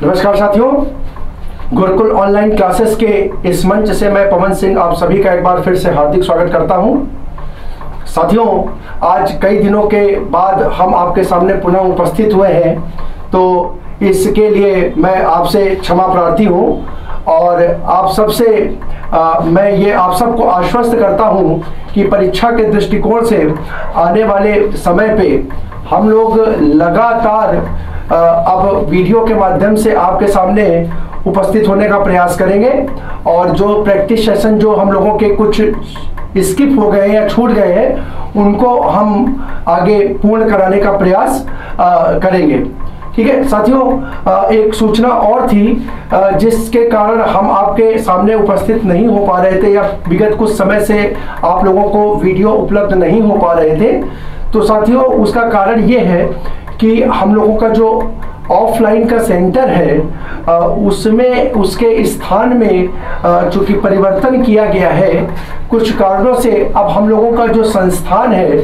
नमस्कार साथियों, Gurukul online classes के इस मंच से मैं पवन सिंह आप सभी का एक बार फिर से हार्दिक स्वागत करता हूं। साथियों, आज कई दिनों के बाद हम आपके सामने पुनः उपस्थित हुए हैं, तो इसके लिए मैं आपसे क्षमा प्रार्थी हूं और आप सबसे मैं ये आप सबको आश्वस्त करता हूं कि परीक्षा के दृष्टिकोण से आने वाले समय पे हम लोग लगातार अब वीडियो के माध्यम से आपके सामने उपस्थित होने का प्रयास करेंगे और जो प्रैक्टिस सेशन जो हम लोगों के कुछ स्किप हो गए या छूट गए हैं उनको हम आगे पूर्ण कराने का प्रयास करेंगे। ठीक है साथियों, एक सूचना और थी जिसके कारण हम आपके सामने उपस्थित नहीं हो पा रहे थे या विगत कुछ समय से आप लोगों को वीडियो उपलब्ध नहीं हो पा रहे थे। तो साथियों, उसका कारण ये है कि हम लोगों का जो ऑफलाइन का सेंटर है उसमें उसके स्थान में चूंकि परिवर्तन किया गया है कुछ कारणों से, अब हम लोगों का जो संस्थान है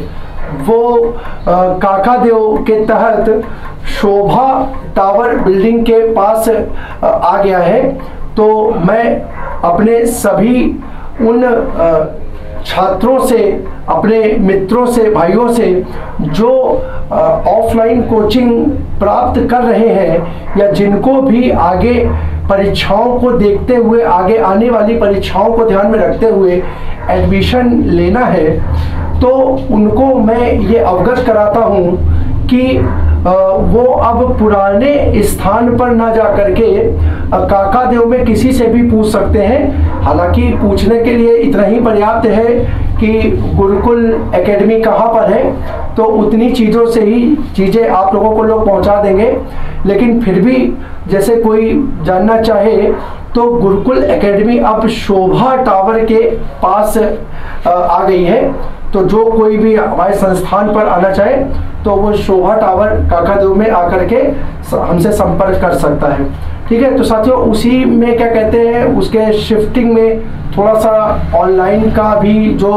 वो काकादेव के तहत शोभा टावर बिल्डिंग के पास आ गया है। तो मैं अपने सभी उन छात्रों से, अपने मित्रों से, भाइयों से जो ऑफलाइन कोचिंग प्राप्त कर रहे हैं या जिनको भी आगे परीक्षाओं को देखते हुए, आगे आने वाली परीक्षाओं को ध्यान में रखते हुए एडमिशन लेना है, तो उनको मैं ये अवगत कराता हूँ कि वो अब पुराने स्थान पर ना जा करके काकादेव में किसी से भी पूछ सकते हैं। हालांकि पूछने के लिए इतना ही पर्याप्त है कि गुरुकुल एकेडमी कहाँ पर है, तो उतनी चीज़ों से ही चीज़ें आप लोगों को लोग पहुँचा देंगे। लेकिन फिर भी जैसे कोई जानना चाहे तो गुरुकुल एकेडमी अब शोभा टावर के पास आ गई है। तो जो कोई भी हमारे संस्थान पर आना चाहे तो वो शोभा टावर काकादेव में आकर के हमसे संपर्क कर सकता है। ठीक है, तो साथियों उसी में क्या कहते हैं, उसके शिफ्टिंग में थोड़ा सा ऑनलाइन का भी जो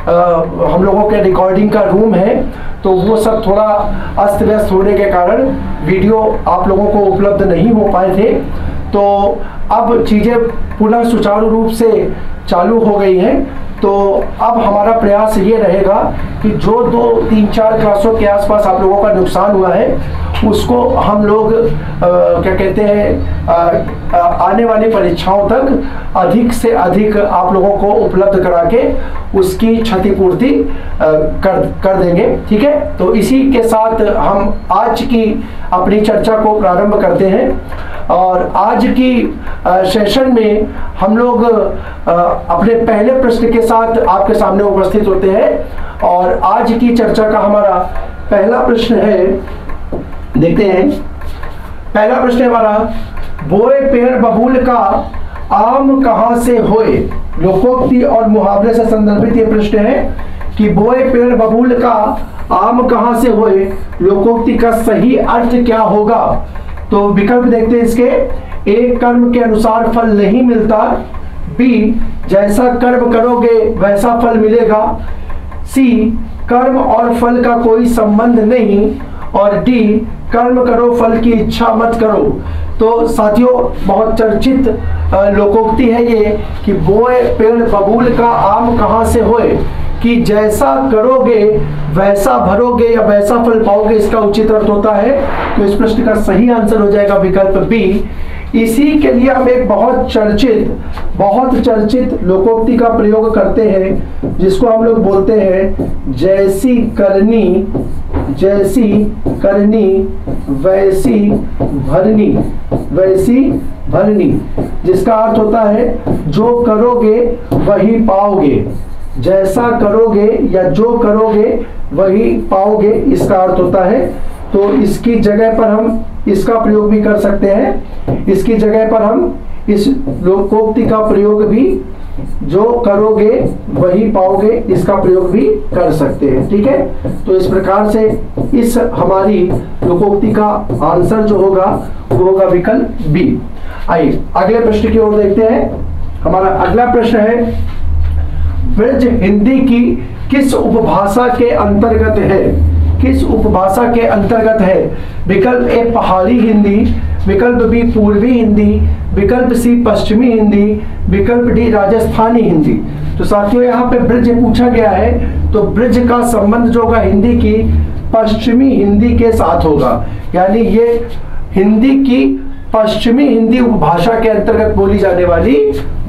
हम लोगों के रिकॉर्डिंग का रूम है तो वो सब थोड़ा अस्त व्यस्त होने के कारण वीडियो आप लोगों को उपलब्ध नहीं हो पाए थे। तो अब चीज़ें पुनः सुचारू रूप से चालू हो गई हैं। तो अब हमारा प्रयास ये रहेगा कि जो 2-3-4 क्लासों के आसपास आप लोगों का नुकसान हुआ है उसको हम लोग क्या कहते हैं आने वाली परीक्षाओं तक अधिक से अधिक आप लोगों को उपलब्ध करा के उसकी क्षतिपूर्ति कर देंगे। ठीक है, तो इसी के साथ हम आज की अपनी चर्चा को प्रारंभ करते हैं। और आज की सेशन में हम लोग अपने पहले प्रश्न के साथ आपके सामने उपस्थित होते हैं और आज की चर्चा का हमारा पहला प्रश्न है, देखते हैं। पहला प्रश्न है हमारा, बोए पेड़ बबूल का आम कहाँ से होए। लोकोक्ति और मुहावरे से संदर्भित ये प्रश्न है कि बोए पेड़ बबूल का आम कहाँ से होए, लोकोक्ति का सही अर्थ क्या होगा। तो विकल्प देखते हैं इसके। ए, कर्म के अनुसार फल नहीं मिलता। बी, जैसा कर्म करोगे वैसा फल मिलेगा। सी, कर्म और फल का कोई संबंध नहीं। और डी, कर्म करो फल की इच्छा मत करो। तो साथियों बहुत चर्चित लोकोक्ति है ये कि बोए पेड़ बबूल का आम कहाँ से होए, कि जैसा करोगे वैसा भरोगे या वैसा फल पाओगे, इसका उचित अर्थ होता है। तो इस प्रश्न का सही आंसर हो जाएगा विकल्प बी। इसी के लिए हम एक बहुत चर्चित लोकोक्ति का प्रयोग करते हैं जिसको हम लोग बोलते हैं जैसी करनी वैसी भरनी, जिसका अर्थ होता है जो करोगे वही पाओगे। जैसा करोगे या जो करोगे वही पाओगे, इसका अर्थ होता है। तो इसकी जगह पर हम इसका प्रयोग भी कर सकते हैं। इसकी जगह पर हम इस लोकोक्ति का प्रयोग भी, जो करोगे वही पाओगे, इसका प्रयोग भी कर सकते हैं। ठीक है, तो इस प्रकार से इस हमारी लोकोक्ति का आंसर जो होगा वो होगा विकल्प बी। आइए अगले प्रश्न की ओर देखते हैं। हमारा अगला प्रश्न है, ब्रज हिंदी की किस उपभाषा के अंतर्गत है। किस उपभाषा के अंतर्गत है? विकल्प ए पहाड़ी हिंदी, विकल्प बी पूर्वी हिंदी, विकल्प सी पश्चिमी हिंदी, विकल्प डी राजस्थानी हिंदी। तो साथियों यहाँ पे ब्रिज पूछा गया है, तो ब्रिज का संबंध जो होगा हिंदी की पश्चिमी हिंदी के साथ होगा, यानी ये हिंदी की पश्चिमी हिंदी उपभाषा के अंतर्गत बोली जाने वाली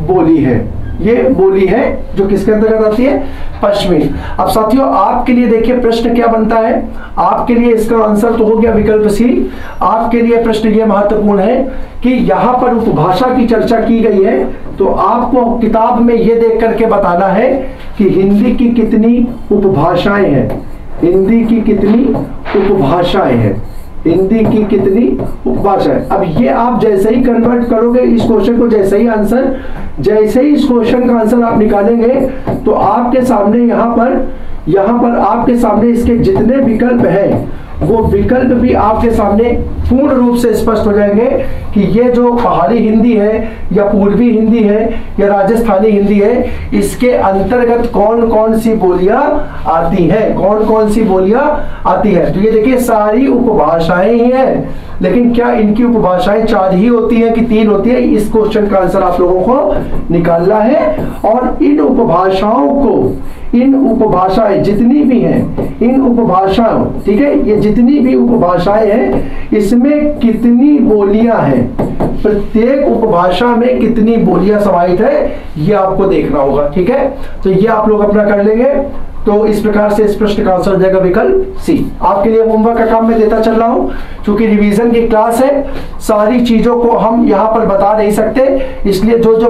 बोली है। ये बोली है जो किसके अंतर्गत आती है? पश्चिमी। अब साथियों आपके लिए देखिए प्रश्न क्या बनता है, आपके लिए इसका आंसर तो हो गया विकल्प सी। आपके लिए प्रश्न ये महत्वपूर्ण है कि यहाँ पर उपभाषा की चर्चा की गई है, तो आपको किताब में ये देख करके बताना है कि हिंदी की कितनी उपभाषाएं हैं, हिंदी की कितनी उपभाषाएं हैं, हिंदी की कितनी उपभाषा है। अब ये आप जैसे ही कन्वर्ट करोगे इस क्वेश्चन को, जैसे ही इस क्वेश्चन का आंसर आप निकालेंगे, तो आपके सामने यहाँ पर आपके सामने इसके जितने विकल्प हैं वो विकल्प भी आपके सामने पूर्ण रूप से स्पष्ट हो जाएंगे कि ये जो पहाड़ी हिंदी है या पूर्वी हिंदी है या राजस्थानी हिंदी है, इसके अंतर्गत कौन कौन सी बोलियां आती हैं, कौन कौन सी बोलियां आती है। तो ये देखिए सारी उपभाषाएं ही हैं, लेकिन क्या इनकी उपभाषाएं 4 ही होती हैं कि 3 होती है? इस क्वेश्चन का आंसर आप लोगों को निकालना है। और इन उपभाषाओं को, इन उपभाषाएं जितनी भी हैं, इन उपभाषाओं, ठीक है, ये जितनी भी उपभाषाएं हैं इसमें कितनी बोलियां हैं, प्रत्येक उपभाषा में कितनी बोलियां समाहित है, ये आपको देखना होगा। ठीक है, तो ये आप लोग अपना कर लेंगे। तो इस प्रकार से इस प्रश्न का आंसर हो जाएगा विकल्प सी। आपके लिए होमवर्क का काम मैं देता चल रहा हूं, क्योंकि रिवीजन की क्लास है, सारी चीजों को हम यहां पर बता नहीं सकते, इसलिए जो जो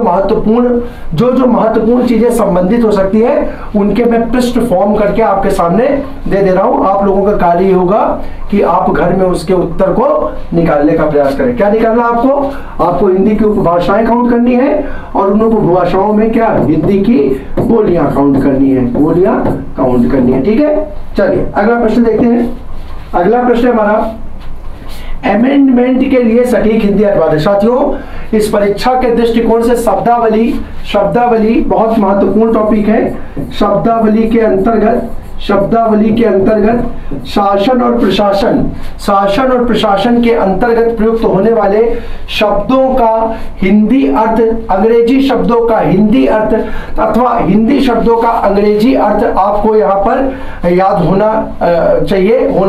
महत्वपूर्ण चीजें संबंधित हो सकती है उनके मैं पृष्ठ फॉर्म करके आपके सामने दे दे रहा हूं। आप लोगों का कार्य होगा कि आप घर में उसके उत्तर को निकालने का प्रयास करें। क्या निकालना आपको हिंदी की उपभाषाएं काउंट करनी है और उन उपभाषाओं में क्या हिंदी की बोलियां काउंट करनी है, बोलियां काउंट करनी है। ठीक है, चलिए अगला प्रश्न देखते हैं। अगला प्रश्न हमारा अमेंडमेंट के लिए सटीक हिंदी अनुवाद है। साथियों इस परीक्षा के दृष्टिकोण से शब्दावली बहुत महत्वपूर्ण टॉपिक है। शब्दावली के अंतर्गत शासन और प्रशासन के अंतर्गत प्रयुक्त होने वाले शब्दों का हिंदी अर्थ, अंग्रेजी शब्दों का हिंदी अर्थ अथवा हिंदी शब्दों का अंग्रेजी अर्थ आपको यहाँ पर याद होना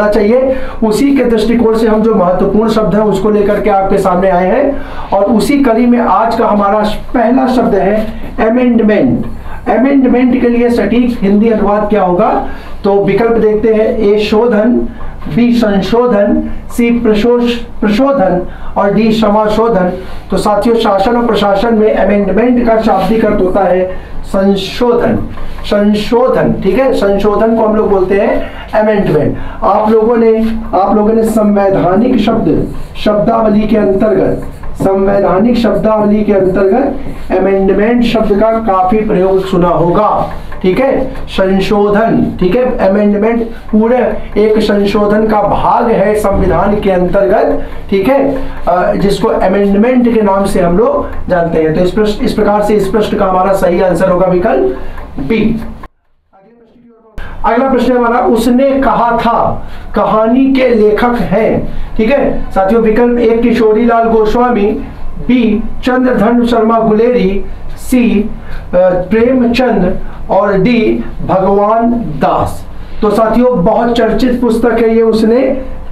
चाहिए। उसी के दृष्टिकोण से हम जो महत्वपूर्ण शब्द है उसको लेकर के आपके सामने आए हैं, और उसी कड़ी में आज का हमारा पहला शब्द है अमेंडमेंट। अमेंडमेंट के लिए सटीक हिंदी अनुवाद क्या होगा? तो विकल्प देखते हैं, ए शोधन, बी संशोधन, सी प्रशोधन और डी समाशोधन। तो साथियों शासन और प्रशासन में अमेंडमेंट का शाब्दिक अर्थ होता है संशोधन। ठीक है, संशोधन को हम लोग बोलते हैं अमेंडमेंट। आप लोगों ने संवैधानिक शब्दावली के अंतर्गत अमेंडमेंट शब्द का काफी प्रयोग सुना होगा। ठीक है, संशोधन, ठीक है, अमेंडमेंट पूरे एक संशोधन का भाग है संविधान के अंतर्गत। ठीक है, जिसको अमेंडमेंट के नाम से हम लोग जानते हैं। तो इस प्रकार से इस प्रश्न का हमारा सही आंसर होगा विकल्प बी। अगला प्रश्न हमारा, उसने कहा था कहानी के लेखक हैं। ठीक है साथियों, विकल्प ए किशोरीलाल गोस्वामी, बी चंद्रधन शर्मा गुलेरी, सी प्रेमचंद और डी भगवान दास। तो साथियों बहुत चर्चित पुस्तक है ये, उसने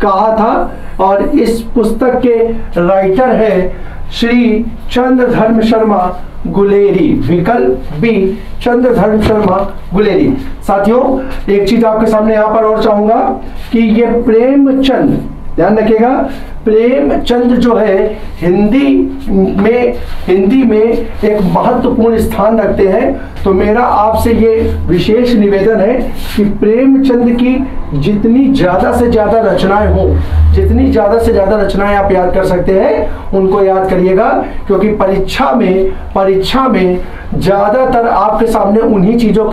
कहा था, और इस पुस्तक के राइटर है श्री चंद्रधर्म शर्मा गुलेरी। विकल्प बी चंद्रधर्म शर्मा गुलेरी। साथियों एक चीज आपके सामने यहां पर और चाहूंगा कि ये प्रेमचंद, ध्यान रखिएगा, प्रेमचंद जो है हिंदी में एक महत्वपूर्ण स्थान रखते हैं। तो मेरा आपसे ये विशेष निवेदन है कि प्रेमचंद की जितनी ज्यादा से ज्यादा रचनाएं आप याद कर सकते हैं उनको याद करिएगा, क्योंकि परीक्षा में ज्यादातर आपके सामने उन्हीं चीजों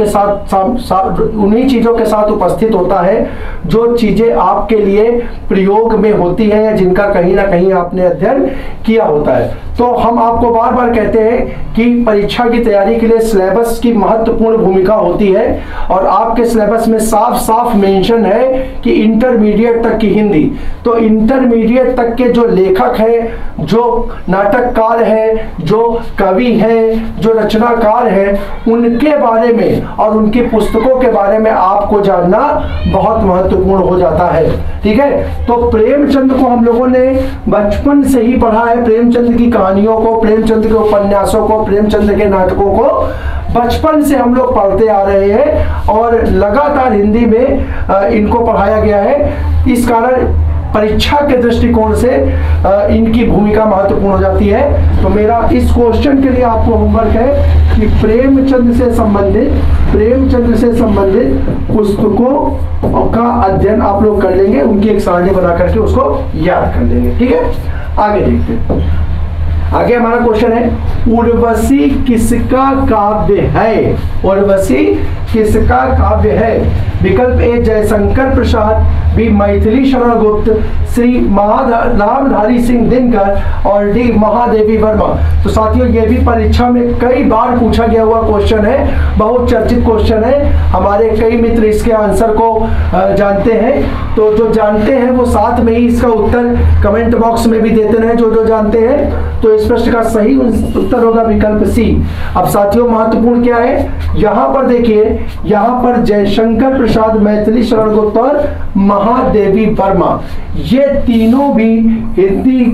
के साथ उपस्थित होता है जो चीजें आपके लिए प्रयोग में होती है या जिनका जिनका कहीं ना कहीं आपने अध्ययन किया होता है। तो हम आपको बार बार कहते हैं कि परीक्षा की तैयारी के लिए सिलेबस की महत्वपूर्ण भूमिका होती है, और आपके सिलेबस में साफ साफ मेंशन है कि इंटरमीडिएट तक की हिंदी। तो इंटरमीडिएट तक के जो लेखक हैं, जो नाटककार हैं, जो कवि हैं, जो रचनाकार हैं, उनके बारे में और उनकी पुस्तकों के बारे में आपको जानना बहुत महत्वपूर्ण हो जाता है। ठीक है, तो प्रेमचंद को हम लोगों ने बचपन से ही पढ़ा है। प्रेमचंद की कहानियों को, प्रेमचंद के उपन्यासों को, प्रेमचंद के नाटकों को बचपन से हम लोग पढ़ते आ रहे हैं और लगातार हिंदी में इनको पढ़ाया गया है। इस कारण परीक्षा के दृष्टिकोण से इनकी भूमिका महत्वपूर्ण हो जाती है। तो मेरा इस क्वेश्चन के लिए आपको होमवर्क है कि प्रेमचंद से संबंधित पुस्तकों का अध्ययन आप लोग कर लेंगे, उनकी एक सारणी बना करके उसको याद कर लेंगे। ठीक है, आगे देखते हैं। आगे हमारा क्वेश्चन है, उर्वशी किसका काव्य है? उर्वशी किसका काव्य है? विकल्प ए जयशंकर प्रसाद, बी मैथिली शरण गुप्त, श्री रामधारी सिंह दिनकर और डी महादेवी वर्मा। तो साथियों, ये भी परीक्षा में कई बार पूछा गया हुआ क्वेश्चन है, बहुत चर्चित क्वेश्चन है। हमारे कई मित्र इसके आंसर को जानते हैं, तो जो जानते हैं वो साथ में ही इसका उत्तर कमेंट बॉक्स में भी देते रहे, जो जानते हैं। तो इस प्रश्न का सही उत्तर होगा विकल्प सी। अब साथियों, महत्वपूर्ण क्या है, यहाँ पर देखिए, यहाँ पर जयशंकर प्रसाद, मैथिली शरण गुप्त और महादेवी वर्मा, ये तीनों भी हिंदी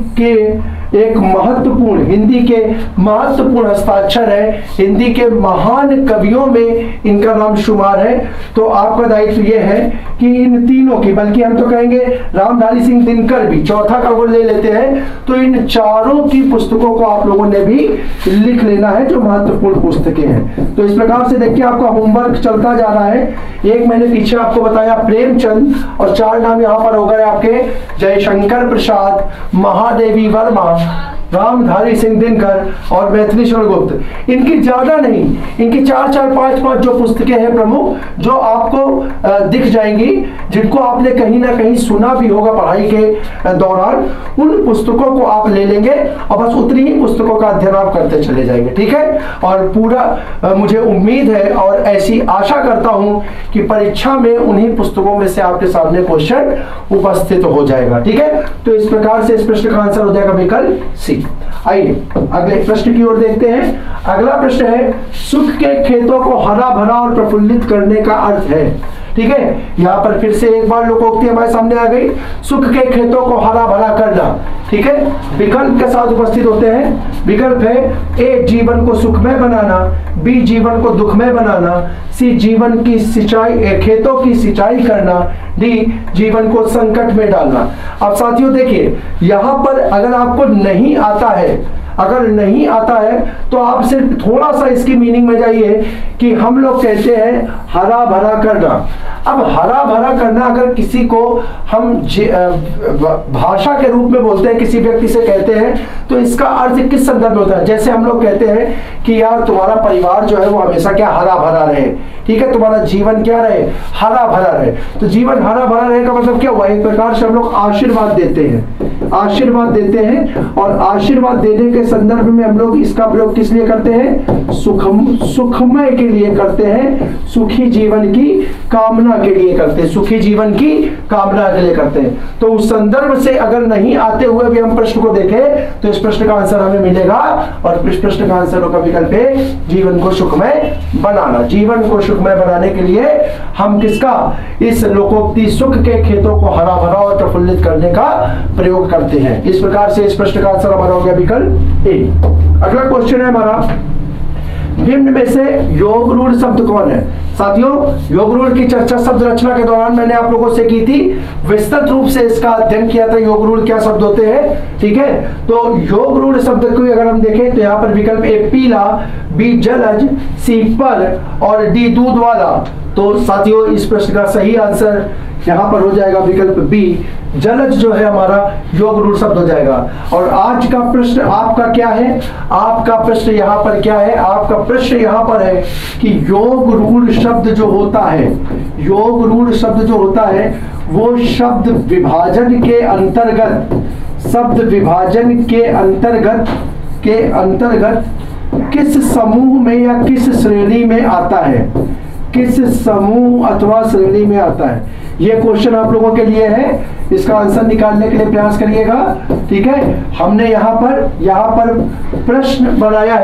के महत्वपूर्ण हस्ताक्षर है, हिंदी के महान कवियों में इनका नाम शुमार है। तो आपका दायित्व ये है कि इन तीनों की, बल्कि हम तो कहेंगे रामधारी सिंह दिनकर भी चौथा का वो ले लेते हैं, तो इन चारों की पुस्तकों को आप लोगों ने भी लिख लेना है, जो महत्वपूर्ण पुस्तकें हैं। तो इस प्रकार से देखिए, आपका होमवर्क चलता जा रहा है। एक मैंने पीछे आपको बताया प्रेमचंद, और चार नाम यहाँ पर हो गए आपके, जयशंकर प्रसाद, महादेवी वर्मा, रामधारी सिंह दिनकर और मैथिली शरण गुप्त। इनकी ज्यादा नहीं, इनकी 4-5 जो पुस्तकें हैं प्रमुख, जो आपको दिख जाएंगी, जिनको आपने कहीं ना कहीं सुना भी होगा पढ़ाई के दौरान, उन पुस्तकों को आप ले लेंगे और बस उतनी ही पुस्तकों का अध्ययन आप करते चले जाएंगे। ठीक है, और पूरा मुझे उम्मीद है और ऐसी आशा करता हूं कि परीक्षा में उन्हीं पुस्तकों में से आपके सामने क्वेश्चन उपस्थित हो जाएगा। ठीक है, तो इस प्रकार से इस प्रश्न का आंसर हो जाएगा विकल्प सी। आइए अगले प्रश्न की ओर देखते हैं। अगला प्रश्न है, सुख के खेतों को हरा भरा और प्रफुल्लित करने का अर्थ है। ठीक है, यहाँ पर फिर से एक बार लोकोक्ति हमारे सामने आ गई, सुख के खेतों को हरा भरा करना। ठीक है, विकल्प के साथ उपस्थित होते हैं। विकल्प है ए जीवन को सुखमय बनाना, बी जीवन को दुखमय बनाना, सी जीवन की सिंचाई, खेतों की सिंचाई करना, डी जीवन को संकट में डालना। अब साथियों देखिए, यहाँ पर अगर आपको नहीं आता है, तो आप सिर्फ थोड़ा सा इसकी मीनिंग में जाइए कि हम लोग कहते हैं हरा भरा करना। अब हरा भरा करना अगर किसी को हम भाषा के रूप में बोलते हैं, किसी व्यक्ति से कहते हैं, तो इसका अर्थ किस संदर्भ में होता है? जैसे हम लोग कहते हैं कि यार तुम्हारा परिवार जो है वो हमेशा क्या हरा भरा रहे। ठीक है, तुम्हारा जीवन क्या रहे, हरा भरा रहे। तो जीवन हरा भरा रहे का मतलब क्या हुआ? एक प्रकार से हम लोग आशीर्वाद देते हैं, और आशीर्वाद देने के संदर्भ में हम लोग इसका प्रयोग किस लिए करते हैं? सुखमय के लिए करते हैं, सुखी जीवन की कामना के लिए करते हैं, सुखी जीवन की कामना के लिए करते हैं। तो उस संदर्भ से अगर नहीं आते हुए भी हम प्रश्न को देखें, तो इस प्रश्न का आंसर हमें मिलेगा, और इस प्रश्न का आंसर का विकल्प है जीवन को सुखमय बनाना। जीवन को सुखमय बनाने के लिए हम किसका, इस लोकोक्ति सुख के खेतों को हरा भरा और प्रफुल्लित करने का प्रयोग करते हैं। इस प्रकार से इस प्रश्न का आंसर हमारा हो गया विकल्प ए। अगला क्वेश्चन है हमारा, निम्न में से योग रूढ़ शब्द कौन है? साथियों, योग रूढ़ की चर्चा शब्द रचना के दौरान मैंने आप लोगों से की थी, विस्तृत रूप से इसका अध्ययन किया था, योग रूढ़ क्या शब्द होते हैं। ठीक है, तो योग रूढ़ शब्द को अगर हम देखें तो यहाँ पर विकल्प ए पीला, बी जलज, सी पर और डी दूध वाला। तो साथियों, इस प्रश्न का सही आंसर यहाँ पर हो जाएगा विकल्प बी, जलज जो है हमारा योग रूढ़ शब्द हो जाएगा। और आज का प्रश्न आपका क्या है? आपका प्रश्न यहाँ पर क्या है? आपका प्रश्न यहाँ पर है कि योग रूढ़ शब्द जो होता है, योग रूढ़ शब्द जो होता है, वो शब्द विभाजन के अंतर्गत शब्द विभाजन के अंतर्गत किस समूह में या किस श्रेणी में आता है, किस समूह अथवा श्रेणी में आता है। ये क्वेश्चन आप लोगों के लिए है, इसका आंसर निकालने के लिए प्रयास करिएगा। ठीक है, हमने यहाँ पर प्रश्न बनाया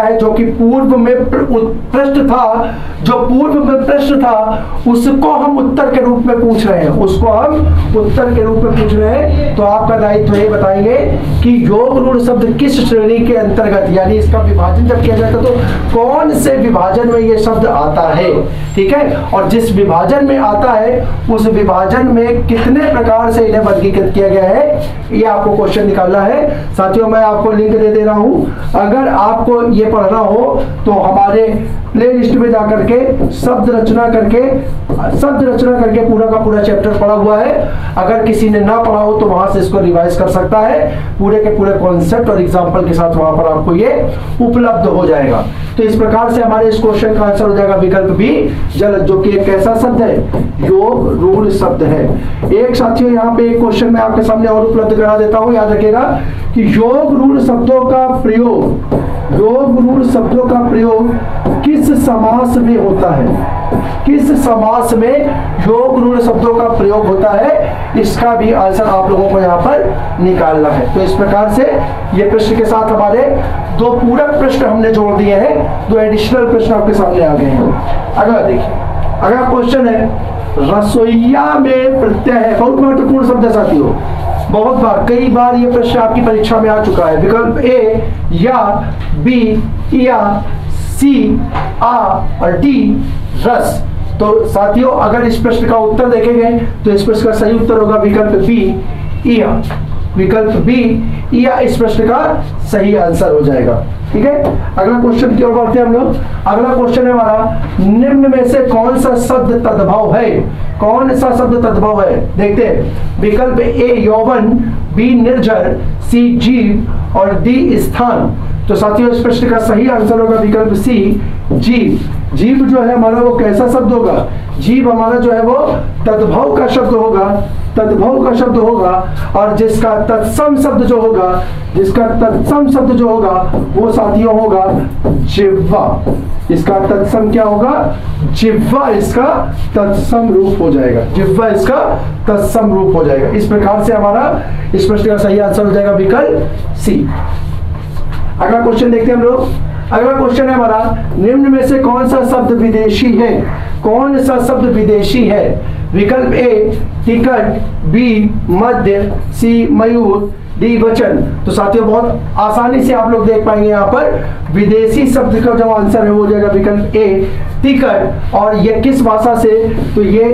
है जो कि पूर्व में प्रश्न था, उसको हम उत्तर के रूप में पूछ रहे हैं, तो आपका दायित्व ये बताएंगे कि योग रूढ़ शब्द किस श्रेणी के अंतर्गत, यानी इसका विभाजन जब किया जाता तो कौन से विभाजन में ये शब्द आता है। ठीक है, और जिस विभाजन में आता है उस विभाजन में कितने प्रकार से इन्हें वर्गीकृत किया गया है, ये आपको क्वेश्चन निकालना है। साथियों, मैं आपको लिंक दे दे रहा हूं, अगर आपको ये पढ़ना हो तो हमारे प्ले लिस्ट में जाकर के शब्द रचना करके पूरा का पूरा चैप्टर पढ़ा हुआ है। अगर किसी ने ना पढ़ा हो तो वहां से इसको रिवाइज कर सकता है, पूरे के पूरे कॉन्सेप्ट और एग्जाम्पल के साथ वहां पर आपको ये उपलब्ध हो जाएगा। तो इस प्रकार से हमारे इस क्वेश्चन का आंसर हो जाएगा विकल्प बी, जलद, जो कि एक कैसा शब्द है, योग रूढ़ शब्द है। एक साथियों यहाँ पे एक क्वेश्चन मैं आपके सामने और उपलब्ध करा देता हूं, याद रखिएगा कि योग रूढ़ शब्दों का प्रयोग किस समास में होता है, किस समास में योग रूढ़ शब्दों का प्रयोग होता है, इसका भी आंसर आप लोगों को यहाँ पर निकालना है। तो इस प्रकार से ये प्रश्न के साथ हमारे दो पूरक प्रश्न हमने जोड़ दिए हैं, दो एडिशनल प्रश्न आपके सामने आ गए हैं। अगला देखिए, अगला क्वेश्चन है रसोईया में प्रत्यय है, बहुत महत्वपूर्ण शब्द है साथियों, बहुत बार, कई बार ये प्रश्न आपकी परीक्षा में आ चुका है। विकल्प ए या, बी या, सी आ और डी रस। तो साथियों, अगर इस प्रश्न का उत्तर देखेंगे तो इस प्रश्न का सही उत्तर होगा विकल्प बी या, विकल्प बी या इस प्रश्न का सही आंसर हो जाएगा। ठीक है, अगला क्वेश्चन की ओर बढ़ते हैं हम लोग। अगला क्वेश्चन है हमारा, निम्न में से कौन सा शब्द तद्भव है, कौन सा शब्द तद्भव है, देखते हैं। विकल्प ए यौवन, बी निर्जर, सी जीव और डी स्थान। तो साथियों, इस प्रश्न का सही आंसर होगा विकल्प सी जीव। जीव जो है हमारा वो कैसा शब्द होगा, जीव हमारा जो है वो तद्भव का शब्द होगा, और जिसका तत्सम शब्द जो होगा, वो साथियों होगा जिह्वा। इसका तत्सम क्या होगा, जिह्वा इसका तत्सम रूप हो जाएगा, जिह्वा इसका तत्सम रूप हो जाएगा। इस प्रकार से हमारा इस प्रश्न का सही आंसर हो जाएगा विकल्प सी। अगला क्वेश्चन देखते हैं हम लोग। अगला क्वेश्चन है हमारा, निम्न में से कौन सा शब्द विदेशी है, कौन सा शब्द विदेशी है। विकल्प ए टिकट, बी मध्य, सी मयूर, डी वचन। तो साथियों, बहुत आसानी से आप लोग देख पाएंगे यहाँ पर विदेशी शब्द का जो आंसर है वो हो जाएगा विकल्प ए टिकट। और ये किस भाषा से, तो ये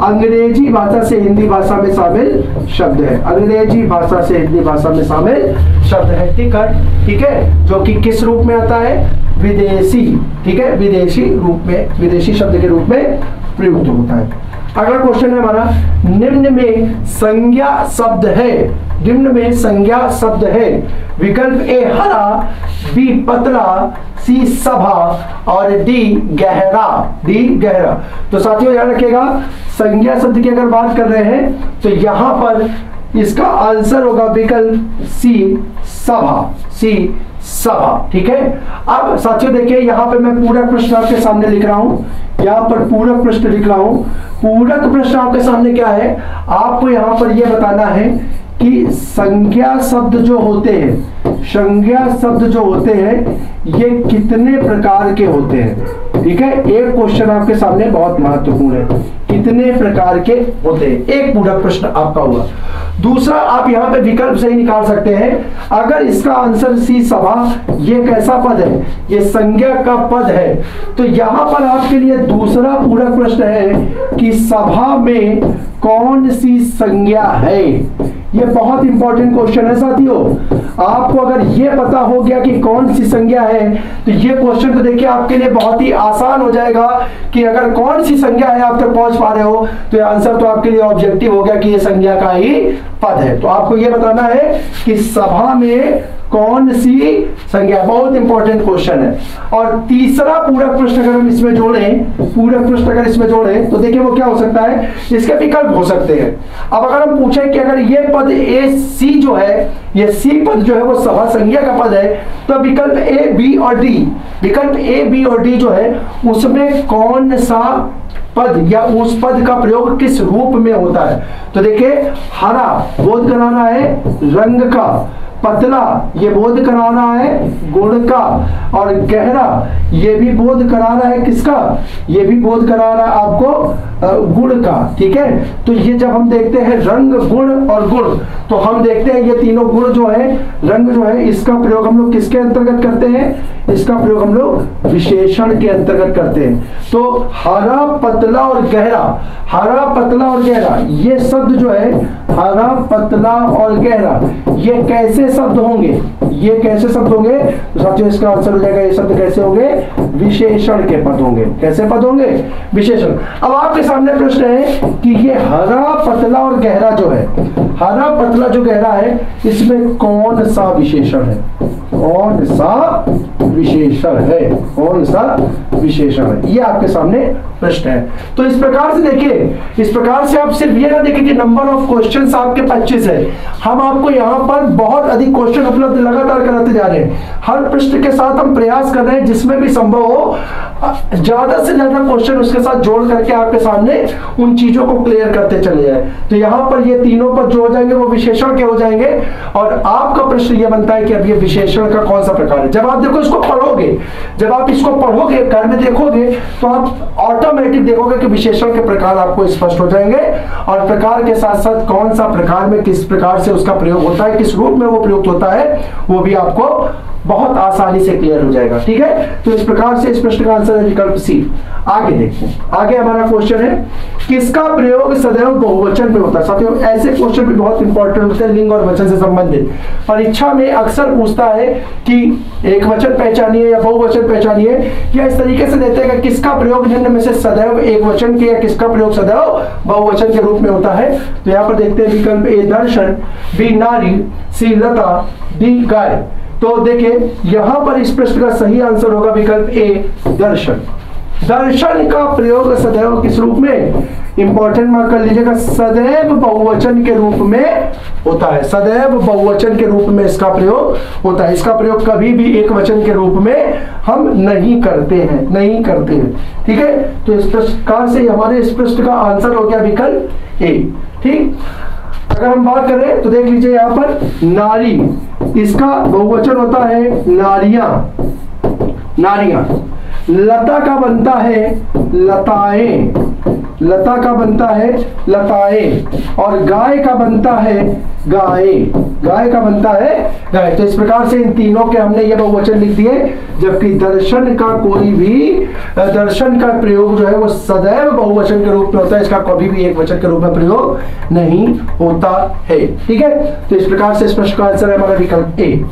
अंग्रेजी भाषा से हिंदी भाषा में शामिल शब्द है, अंग्रेजी भाषा से हिंदी भाषा में शामिल शब्द है टिकट। ठीक है, जो कि किस रूप में आता है, विदेशी। ठीक है, विदेशी रूप में, विदेशी शब्द के रूप में प्रयुक्त होता है। अगला क्वेश्चन है हमारा, निम्न में संज्ञा शब्द है, निम्न में संज्ञा शब्द है। विकल्प ए हरा, बी पतला, सी सभा और डी गहरा, डी गहरा। तो साथियों याद रखिएगा, संज्ञा शब्द की अगर बात कर रहे हैं तो यहां पर इसका आंसर होगा विकल्प सी सभा, सी सभा। ठीक है, अब साथियों देखिए, यहाँ पे मैं पूरा प्रश्न आपके सामने लिख रहा हूँ, यहाँ पर पूरक प्रश्न लिख रहा हूँ। पूरक प्रश्न आपके सामने क्या है, आपको यहाँ पर यह बताना है कि संज्ञा शब्द जो होते हैं, संज्ञा शब्द जो होते हैं ये कितने प्रकार के होते हैं। ठीक है, एक क्वेश्चन आपके सामने बहुत महत्वपूर्ण है, कितने प्रकार के होते हैं, एक पूरक प्रश्न आपका हुआ। दूसरा, आप यहाँ पे विकल्प से ही निकाल सकते हैं, अगर इसका आंसर सी सभा, ये कैसा पद है, ये संज्ञा का पद है, तो यहाँ पर आपके लिए दूसरा पूरक प्रश्न है कि सभा में कौन सी संज्ञा है। ये बहुत इंपॉर्टेंट क्वेश्चन है साथियों। आपको अगर ये पता हो गया कि कौन सी संज्ञा है तो ये क्वेश्चन तो देखिए आपके लिए बहुत ही आसान हो जाएगा कि अगर कौन सी संज्ञा है आप तक पहुंच पा रहे हो तो ये आंसर तो आपके लिए ऑब्जेक्टिव हो गया कि ये संज्ञा का ही पद है। तो आपको ये बताना है कि सभा में कौन सी संज्ञा, बहुत इंपॉर्टेंट क्वेश्चन है। और तीसरा पूरक प्रश्न अगर हम इसमें जोड़ें, पूरक प्रश्न अगर इसमें जोड़ें तो देखिए वो क्या हो सकता है, इसके विकल्प हो सकते हैं। अब अगर हम पूछें कि अगर ये पद ए सी जो है, ये सी पद जो है वो सभा संज्ञा का पद है, तो विकल्प ए बी और डी, विकल्प ए बी और डी जो है उसमें कौन सा पद या उस पद का प्रयोग किस रूप में होता है। तो देखिए हरा बोध कराना है रंग का, पतला ये बोध कराना है गुण का, और गहरा ये भी बोध कराना है किसका, ये भी बोध कराना है आपको गुण का। ठीक है, तो ये जब हम देखते हैं रंग गुण और गुण, तो हम देखते हैं ये तीनों गुण जो है, रंग जो है, इसका प्रयोग हम लोग किसके अंतर्गत करते हैं, इसका प्रयोग हम लोग विशेषण के अंतर्गत करते हैं। तो हरा पतला और गहरा, हरा पतला और गहरा ये शब्द जो है, हरा पतला और गहरा ये कैसे शब्द होंगे, ये कैसे शब्द होंगे, तो साथियों इसका आंसर हो जाएगा, ये शब्द कैसे होंगे, विशेषण के पद होंगे। कैसे पद होंगे, विशेषण। अब आपके सामने प्रश्न है कि ये हरा पतला और गहरा जो है, हरा पतला जो गहरा है इसमें कौन सा विशेषण है, कौन सा विशेषण है, कौन सा विशेषण है, ये आपके सामने प्रश्न है। तो इस प्रकार से देखिए, इस प्रकार से आप सिर्फ ये ना देखिए कि नंबर ऑफ क्वेश्चंस आपके 25 है, हम आपको यहाँ पर बहुत अधिक क्वेश्चन उपलब्ध लगातार कराते जा रहे हैं। हर प्रश्न के साथ हम प्रयास कर रहे हैं जिसमें भी संभव हो ज्यादा से ज्यादा क्वेश्चन उसके साथ जोड़ करके आपके सामने उन चीजों को क्लियर करते चले जाए। तो यहाँ पर ये तीनों पद जो हो जाएंगे वो विशेषण के हो जाएंगे, और आपका प्रश्न ये बनता है कि अब ये विशेषण का कौन सा प्रकार है। जब आप देखो इसको पढ़ोगे, जब आप इसको पढ़ोगे घर में देखोगे तो आप ऑटोमेटिक देखोगे कि विशेषण के प्रकार आपको स्पष्ट हो जाएंगे, और प्रकार के साथ साथ कौन सा प्रकार में किस प्रकार से उसका प्रयोग होता है, किस रूप में वो प्रयुक्त होता है, वो भी आपको बहुत आसानी से क्लियर हो जाएगा। ठीक है, तो इस प्रकार से इस प्रश्न का आंसर है विकल्प सी। आगे देखते हैं, आगे हमारा क्वेश्चन है किसका प्रयोग सदैव बहुवचन में होता है। साथियों ऐसे क्वेश्चन भी बहुत इंपॉर्टेंट होते हैं लिंग और वचन से संबंधित। परीक्षा में अक्सर पूछता है कि एक वचन पहचानिए या बहुवचन पहचानिए, या इस तरीके से देते हैं कि किसका प्रयोग निम्न में से सदैव एक वचन के या किसका प्रयोग सदैव बहुवचन के रूप में होता है। तो यहाँ पर देखते हैं विकल्प ए दर्शन, बी नारी, सी लता, डी गाय। तो देखिए यहां पर इस प्रश्न का सही आंसर होगा विकल्प ए दर्शन। दर्शन का प्रयोग सदैव किस रूप में, इंपॉर्टेंट मार्क कर लीजिएगा, सदैव बहुवचन के रूप में होता है, सदैव बहुवचन के रूप में इसका प्रयोग होता है। इसका प्रयोग कभी भी एक वचन के रूप में हम नहीं करते हैं, नहीं करते हैं। ठीक है, तो इस प्रकार से हमारे इस प्रश्न का आंसर हो गया विकल्प ए। ठीक, अगर हम बात करें तो देख लीजिए यहाँ पर नारी, इसका बहुवचन होता है नारियां, नारियां। लता का बनता है लताएं, लता का बनता है लताएं, और गाय का बनता है गाय, गाय का बनता है गाय। तो इस प्रकार से इन तीनों के हमने ये बहुवचन लिख दिए, जबकि दर्शन का कोई भी, दर्शन का प्रयोग जो है वो सदैव बहुवचन के रूप में होता है, इसका कभी भी एक वचन के रूप में प्रयोग नहीं होता है। ठीक है, तो इस प्रकार से इस प्रश्न का आंसर है हमारा विकल्प ए।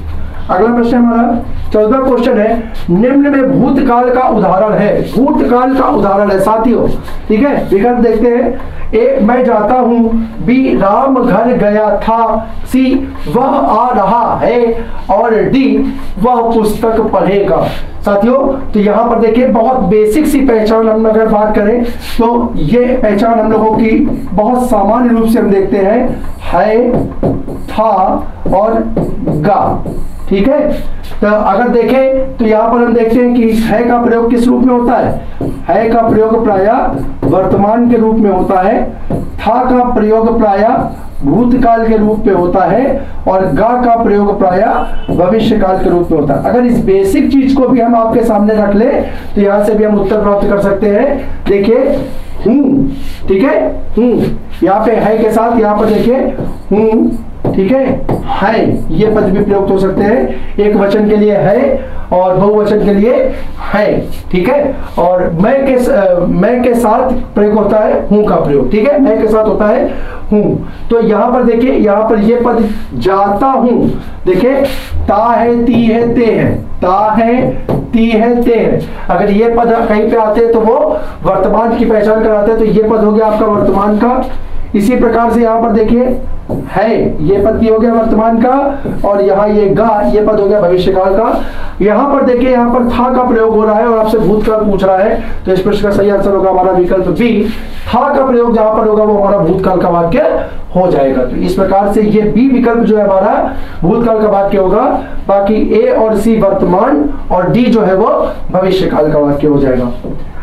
अगला प्रश्न हमारा 14वां क्वेश्चन है, निम्न में भूतकाल का उदाहरण है, भूतकाल का उदाहरण है साथियों। ठीक है, विकल्प देखते हैं, ए मैं जाता हूं, बी राम घर गया था, सी वह आ रहा है, और डी वह पुस्तक पढ़ेगा। साथियों तो यहाँ पर देखिए बहुत बेसिक सी पहचान हम अगर बात करें तो ये पहचान हम लोगों की बहुत सामान्य रूप से हम देखते हैं, है, था और गा। ठीक है, तो अगर देखें तो यहाँ पर हम देखते हैं कि है का प्रयोग किस रूप में होता है का प्रयोग प्रायः वर्तमान के रूप में होता है, था का प्रयोग प्रायः भूतकाल के रूप में होता है, और गा का प्रयोग प्रायः भविष्य काल के रूप में होता है। अगर इस बेसिक चीज को भी हम आपके सामने रख ले तो यहाँ से भी हम उत्तर प्राप्त कर सकते हैं। देखिए हूं, ठीक है, हूं यहाँ पे है के साथ, यहाँ पर देखिए हूं, ठीक है, ये पद भी प्रयुक्त हो सकते हैं, एक वचन के लिए है और बहुवचन के लिए है। ठीक है, और मैं के साथ प्रयोग होता है हूं का प्रयोग। ठीक है, मैं के साथ होता है हूं। तो यहाँ पर देखिए, यहाँ पर ये पद जाता हूं, देखिए ता है, ती है, ते है, ता है, ती है, ते है। अगर ये पद कहीं पे आते हैं तो वो वर्तमान की पहचान कराते हैं, तो ये पद हो गया आपका वर्तमान का, इसी प्रकार से यहाँ पर देखिए है, ये पद भी हो गया वर्तमान का, और यहाँ ये गा, ये पद हो गया भविष्यकाल का। यहाँ पर देखिए यहाँ पर था का प्रयोग हो रहा है और आपसे भूतकाल पूछ रहा है, तो इस प्रश्न का सही आंसर होगा हमारा विकल्प बी। था का प्रयोग जहां पर होगा वो हमारा भूतकाल का वाक्य हो जाएगा। तो इस प्रकार से ये बी विकल्प जो है हमारा भूतकाल का वाक्य होगा। बाकी ए और सी वर्तमान और डी जो है वो भविष्यकाल का वाक्य हो जाएगा।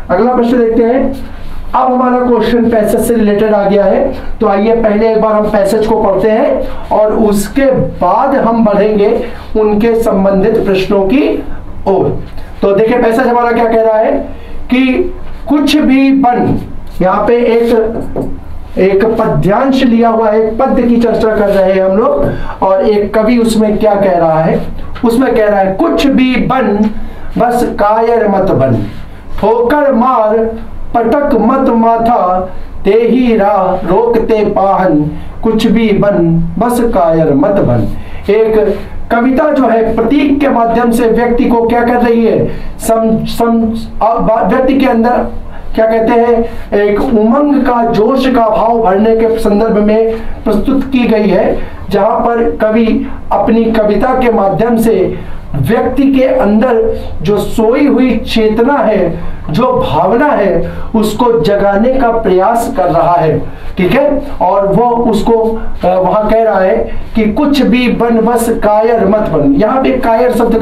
अगला प्रश्न देखते हैं। अब हमारा क्वेश्चन पैसेज से रिलेटेड आ गया है, तो आइए पहले एक बार हम पैसेज को पढ़ते हैं और उसके बाद हम बढ़ेंगे उनके संबंधित प्रश्नों की ओर। तो देखिए पैसेज हमारा क्या कह रहा है कि कुछ भी बन, यहाँ पे एक पद्यांश लिया हुआ है, एक पद्य की चर्चा कर रहे हैं हम लोग, और एक कवि उसमें क्या कह रहा है, उसमें कह रहा है कुछ भी बन बस कायर मत बन, ठोकर मार पटक मत माथा, ते ही राह रोकते पाहन, कुछ भी बन बस कायर मत बन। एक कविता जो है प्रतीक के माध्यम से व्यक्ति को क्या कर रही है, व्यक्ति के अंदर क्या कहते हैं, एक उमंग का, जोश का भाव भरने के संदर्भ में प्रस्तुत की गई है, जहां पर कवि अपनी कविता के माध्यम से व्यक्ति के अंदर जो सोई हुई चेतना है, जो भावना है, उसको जगाने का प्रयास कर रहा है। ठीक है, और वो उसको वहां कह रहा है कि कुछ भी बन बस कायर मत बन। यहाँ पे कायर शब्द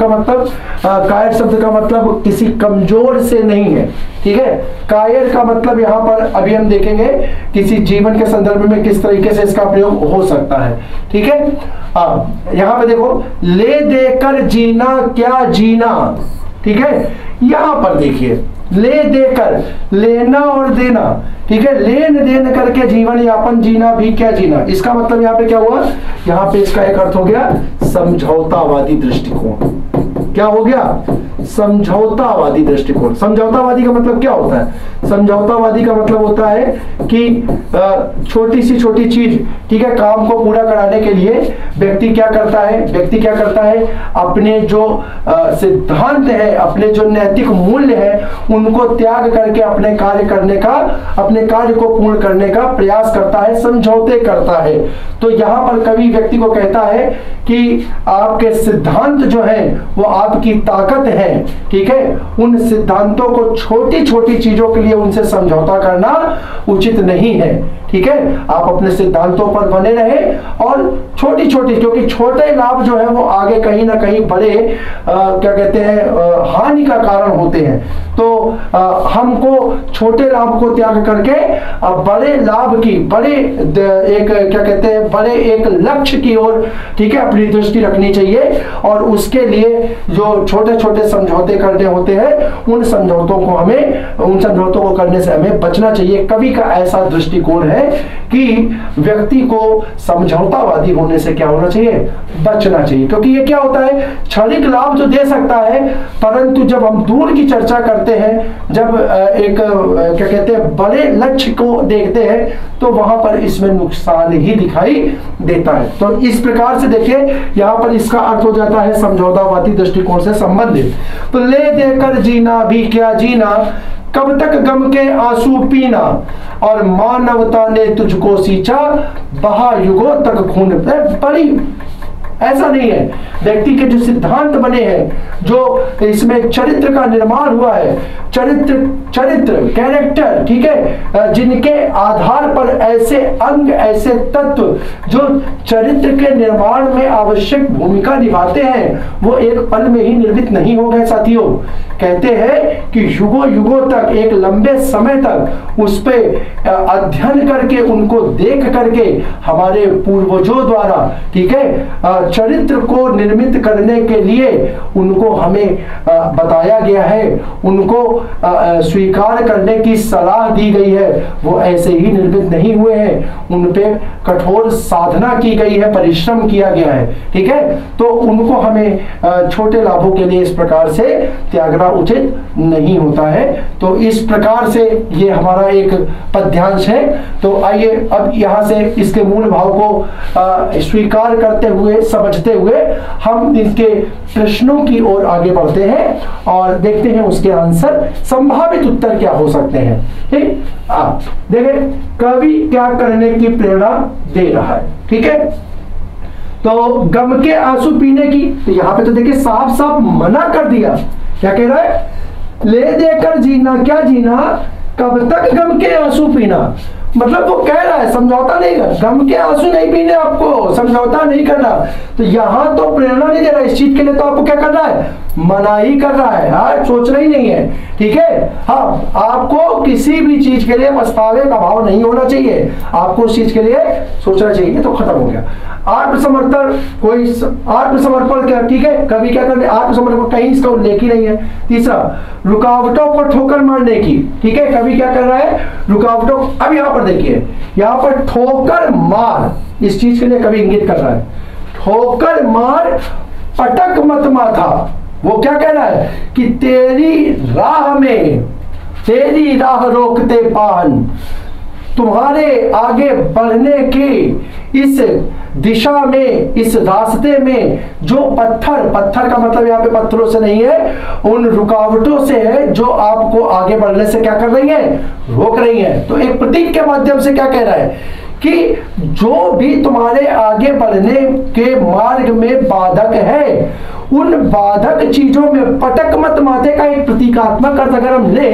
का मतलब किसी कमजोर से नहीं है। ठीक है, कायर का मतलब यहाँ पर अभी हम देखेंगे किसी जीवन के संदर्भ में किस तरीके से इसका प्रयोग हो सकता है। ठीक है, यहाँ पे देखो, ले देकर जीना क्या जीना। ठीक है, यहां पर देखिए ले देकर, लेना और देना। ठीक है, लेन देन करके जीवन यापन जीना भी क्या जीना। इसका मतलब यहाँ पे क्या हुआ, यहाँ पे इसका एक अर्थ हो गया समझौतावादी दृष्टिकोण। क्या हो गया, समझौतावादी दृष्टिकोण। समझौतावादी का मतलब क्या होता है, समझौतावादी का मतलब होता है कि छोटी सी छोटी चीज, ठीक है, काम को पूरा कराने के लिए व्यक्ति क्या करता है, अपने जो सिद्धांत है, अपने जो नैतिक मूल्य है, उनको त्याग करके अपने कार्य को पूर्ण करने का प्रयास करता है, समझौते करता है। तो यहाँ पर कवि व्यक्ति को कहता है कि आपके सिद्धांत जो है वो आपकी ताकत है। ठीक है, उन सिद्धांतों को छोटी छोटी चीजों के लिए उनसे समझौता करना उचित नहीं है। ठीक है, आप अपने सिद्धांतों पर बने रहे और छोटी छोटी, क्योंकि छोटे लाभ जो है वो आगे कहीं ना कहीं बड़े क्या कहते हैं हानि का कारण होते हैं। तो हमको छोटे लाभ को त्याग करके बड़े लाभ की, बड़े एक क्या कहते हैं बड़े एक लक्ष्य की ओर, ठीक है, अपनी दृष्टि रखनी चाहिए। और उसके लिए जो छोटे छोटे समझौते करने होते हैं, उन समझौतों को करने से हमें बचना चाहिए। कवि का ऐसा दृष्टिकोण है कि व्यक्ति को समझौतावादी होने से क्या होना चाहिए, बचना चाहिए। क्योंकि ये क्या होता है, क्षणिक लाभ तो दे सकता है, परंतु जब हम दूर की चर्चा करते हैं, जब एक क्या कहते हैं बड़े लक्ष्य को देखते हैं, तो वहां पर इसमें नुकसान ही दिखाई देता है। तो इस प्रकार से देखिए यहां पर इसका अर्थ हो जाता है समझौतावादी दृष्टिकोण से संबंधित। तो ले देकर जीना भी क्या जीना, कब तक गम के आंसू पीना, और मानवता ने तुझको सींचा बहा युगों तक खून। बड़ी ऐसा नहीं है, व्यक्ति के जो सिद्धांत बने हैं, जो इसमें चरित्र का निर्माण हुआ है, चरित्र कैरेक्टर, ठीक है, जिनके आधार पर ऐसे अंग, ऐसे तत्व जो चरित्र के निर्माण में आवश्यक भूमिका निभाते हैं, वो एक पल में ही निर्मित नहीं हो गए साथियों। कहते हैं कि युगों युगों तक, एक लंबे समय तक उस पे अध्ययन करके, उनको देख करके हमारे पूर्वजों द्वारा, ठीक है, चरित्र को निर्मित करने के लिए उनको हमें बताया गया है, उनको स्वीकार करने की सलाह दी गई है। वो ऐसे ही निर्मित नहीं हुए हैं, उन पे कठोर साधना की गई है, परिश्रम किया गया है। ठीक है, तो उनको हमें छोटे लाभों के लिए इस प्रकार से त्यागना उचित नहीं होता है। तो इस प्रकार से ये हमारा एक पद्यांश है। तो आइए अब यहां से इसके मूल भाव को स्वीकार करते हुए समझते हुए हम इनके प्रश्नों की ओर आगे बढ़ते हैं और देखते हैं उसके आंसर, संभावित उत्तर क्या हो सकते हैं। ठीक, आप देखें कवि क्या करने की प्रेरणा दे रहा है। ठीक है, तो गम के आंसू पीने की, तो यहां पे तो देखिए साफ साफ मना कर दिया। क्या कह रहा है? ले देकर जीना, क्या जीना? कब तक गम के आंसू पीना। मतलब वो कह रहा है समझौता नहीं कर, गम के आंसू नहीं पीने, आपको समझौता नहीं करना। तो यहां तो प्रेरणा नहीं दे रहा इस चीज के लिए, तो आपको क्या कर रहा है? मनाही कर रहा है। हाँ, सोचना ही नहीं है। ठीक है, हाँ, आपको किसी भी चीज के लिए पछतावे का भाव नहीं होना चाहिए, आपको उस चीज के लिए सोचना चाहिए। तो खत्म हो गया आत्मसमर्पण। कोई आत्मसमर्पण क्या? ठीक है, कभी क्या करने आत्मसमर्पण, कहीं इसका उल्लेख ही नहीं है। तीसरा, रुकावटों को ठोकर मारने की। ठीक है, कभी क्या कर रहा है? रुकावटों, अब यहां पर देखिए, यहां पर ठोकर मार, इस चीज के लिए कभी इंगित कर रहा है। ठोकर मार पटक मत माथा। वो क्या कह रहा है कि तेरी राह में, तेरी राह रोकते पान, तुम्हारे आगे बढ़ने की इस दिशा में, इस रास्ते में जो पत्थर, पत्थर का मतलब यहाँ पे पत्थरों से नहीं है, उन रुकावटों से है जो आपको आगे बढ़ने से क्या कर रही है? रोक रही है। तो एक प्रतीक के माध्यम से क्या कह रहा है कि जो भी तुम्हारे आगे बढ़ने के मार्ग में बाधक है, उन बाधक चीजों में पटक मत माथे का एक प्रतीकात्मक अर्थ अगर हम ले,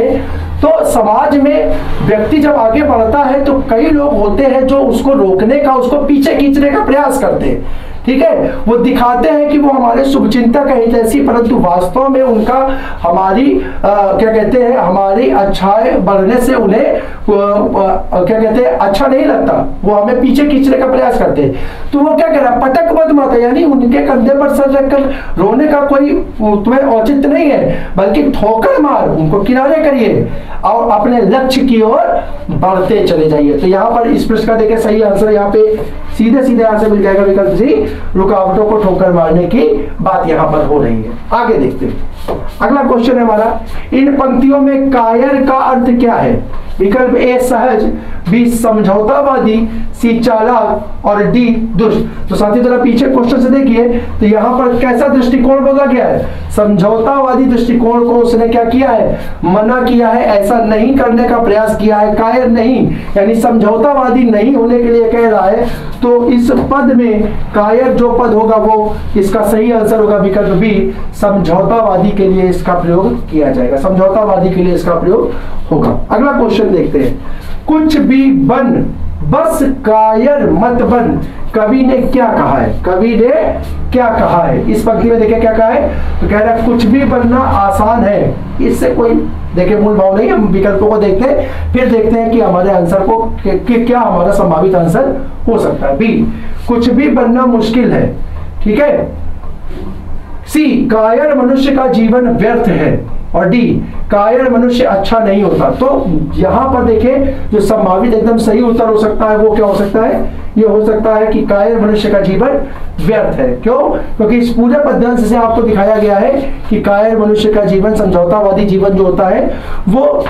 तो समाज में व्यक्ति जब आगे बढ़ता है तो कई लोग होते हैं जो उसको रोकने का, उसको पीछे खींचने का प्रयास करते हैं। ठीक है, वो दिखाते हैं कि वो हमारे शुभचिंतक है जैसी, परंतु वास्तव में उनका हमारी क्या कहते हैं, हमारी अच्छाई बढ़ने से उन्हें क्या कहते हैं, अच्छा नहीं लगता, वो हमें पीछे खींचने का प्रयास करते हैं। तो वो क्या कह रहा है? पटक मत माता, यानी उनके कंधे पर सर रखकर रोने का कोई तुम्हें औचित्य नहीं है, बल्कि ठोकर मार, उनको किनारे करिए और अपने लक्ष्य की ओर बढ़ते चले जाइए। तो यहाँ पर इस प्रश्न का देखिए सही आंसर यहाँ पे सीधे सीधे यहां से मिल जाएगा, विकल्प सी, रुकावटों को ठोकर मारने की बात यहां पर हो रही है। आगे देखते हैं, अगला क्वेश्चन है हमारा, इन पंक्तियों में कायर का अर्थ क्या है? विकल्प ए सहज, बी समझौतावादी, सी चालाक और डी दुष्ट। तो साथी जरा पीछे क्वेश्चन से देखिए, तो यहाँ पर कैसा दृष्टिकोण बोला गया है? समझौतावादी दृष्टिकोण को उसने क्या किया है? मना किया है, ऐसा नहीं करने का प्रयास किया है। कायर नहीं, यानी समझौतावादी नहीं होने के लिए कह रहा है। तो इस पद में कायर जो पद होगा वो इसका सही आंसर होगा विकल्प बी, समझौतावादी के लिए इसका प्रयोग किया जाएगा, समझौतावादी के लिए इसका प्रयोग होगा। अगला क्वेश्चन देखते हैं, कुछ भी बन बस कायर मत बन, कवि ने क्या कहा है? कवि ने क्या कहा है? इस पंक्ति में देखिए क्या कहा है, तो कह रहा है कुछ भी बनना आसान है, इससे कोई देखिए मूल भाव नहीं। हम विकल्पों को देखते हैं, फिर देखते हैं कि हमारे आंसर को क्या हमारा संभावित आंसर हो सकता है। बी, कुछ भी बनना मुश्किल है। ठीक है, सी, कायर मनुष्य का जीवन व्यर्थ है, और डी, कायर मनुष्य अच्छा नहीं होता। तो यहां पर देखें जो संभावित एकदम सही उत्तर हो सकता है वो क्या हो सकता है? ये हो सकता है कि कायर मनुष्य का जीवन व्यर्थ है। क्यों? क्योंकि इस पूरे पद्यांश से आपको दिखाया गया है कि कायर मनुष्य का जीवन, समझौतावादी जीवन जो होता है वो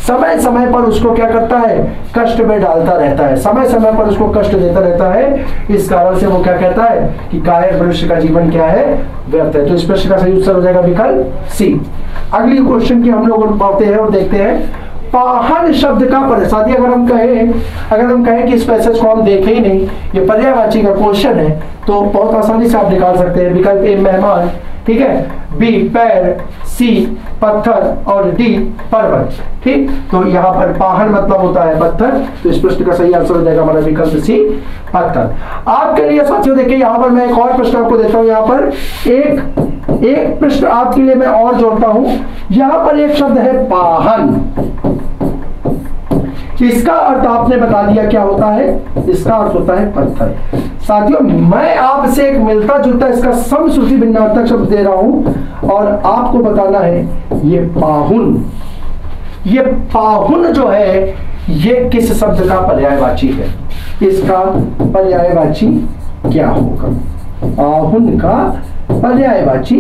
समय समय पर उसको क्या करता है? कष्ट में डालता रहता है, समय समय पर उसको कष्ट देता रहता है। इस कारण से वो क्या कहता है कि कायर मनुष्य का जीवन क्या है? व्यर्थ है। तो इस प्रश्न का सही उत्तर हो जाएगा विकल्प सी। अगली क्वेश्चन की हम लोग पढ़ते हैं और देखते हैं, पाहन शब्द का पर साथी अगर हम कहें कि इस पैसेज को हम देखें ही नहीं, ये पर्यायवाची का क्वेश्चन है, तो बहुत आसानी से आप निकाल सकते हैं। विकल्प ए मेहमान, ठीक है, बी पैर, सी पत्थर और डी पर्वत। ठीक, तो यहाँ पर पाहन मतलब होता है पत्थर, तो इस प्रश्न का सही आंसर हो जाएगा हमारा विकल्प सी, पत्थर। आपके लिए साथियों देखिए यहाँ पर मैं एक और प्रश्न आपको देता हूँ, यहाँ पर एक प्रश्न आपके लिए मैं और जोड़ता हूं। यहां पर एक शब्द है पाहन, इसका अर्थ आपने बता दिया क्या होता है? इसका अर्थ होता है पत्थर। साथियों मैं आपसे एक मिलता जुलता इसका समश्रुति भिन्नार्थक शब्द दे रहा हूं और आपको बताना है ये पाहुन जो है ये किस शब्द का पर्यायवाची है? इसका पर्यायवाची क्या होगा? पाहुन का पर्यायवाची